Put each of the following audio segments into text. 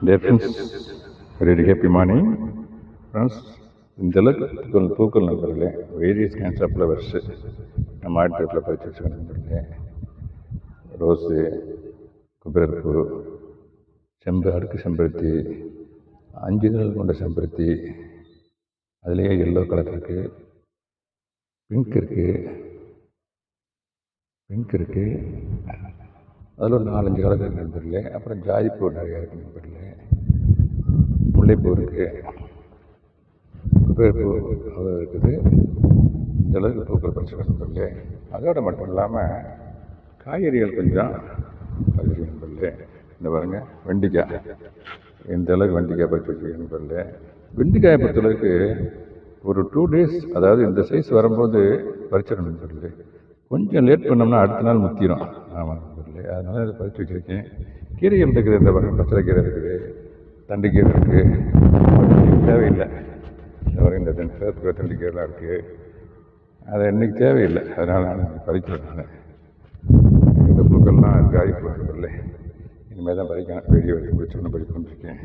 Dear friends, very happy morning. Friends, இந்த அளவுக்கு பூக்கள் நண்பர்களே, வேரியஸ் கைண்ட்ஸ் ஆஃப் ஃப்ளவர்ஸ் நம்ம ஆட்டுல பறிச்சு வச்சுக்கணும் நண்பர்களே. ரோஸு, குபேரப்பூ, அடுக்கு செம்பருத்தி, 5 இதழ்கள் கொண்ட செம்பருத்தி, அதுலேயே எல்லோ கலர் இருக்குது, பிங்க் இருக்குது, அதில் ஒரு 4-5 கலர் இருக்குது நண்பர்களே. அப்புறம் ஜாதிப்பூ நிறையா இருக்குது நண்பர்களே. முல்லைப்பூ இருக்குது, குபேரப்பூ அவ்வளோ இருக்குது. இந்த அளவுக்கு பூக்கள் பறிச்சு நண்பர்களே. அதோடு மட்டும் இல்லாமல் காய்கறிகள் கொஞ்சம் பறிச்சு நண்பர்களே. இந்த பாருங்க, வெண்டிக்காய், இந்த அளவுக்கு வெண்டிக்காய் பறிச்சு வச்சுருக்கேன் நண்பர்களே. வெண்டிக்காயை பொறுத்தளவுக்கு ஒரு 2 days, அதாவது இந்த சைஸ் வரும்போது பறிச்சிடணும் நண்பர்களே. கொஞ்சம் லேட் பண்ணோம்னா அடுத்த நாள் முத்திரும். ஆமாம் நண்பர்களே, அதனால இதை பறித்து வச்சுருக்கேன். கீரைகள் இருக்குது, இந்த பக்கம் பச்சளைக்கீரை இருக்குது, தண்டுக்கீரை இருக்குது, தேவையில்லை. இந்த வரை இந்த தண்டுக்கீரைலாம் இருக்குது, அதை இன்றைக்கி தேவையில்லை, அதனால் நான் பறிக்கிறேன். நான் இந்த பூக்கள்லாம் ஜாதிப்பூ நண்பர்களே, இனிமேல் தான் பறிக்கணும். வீடியோ எடுத்து முடிச்சோன்னு பறிக்க கொண்டிருக்கேன்.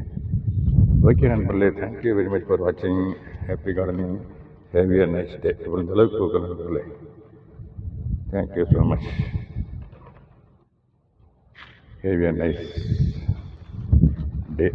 ஓகே நண்பர்களே, தேங்க்யூ வெரி மச் ஃபார் வாட்சிங். Happy gardening, have a nice day. இவ்வளோ அளவுக்கு பூக்கள் நண்பர்களே. Thank you so much. Have a nice day.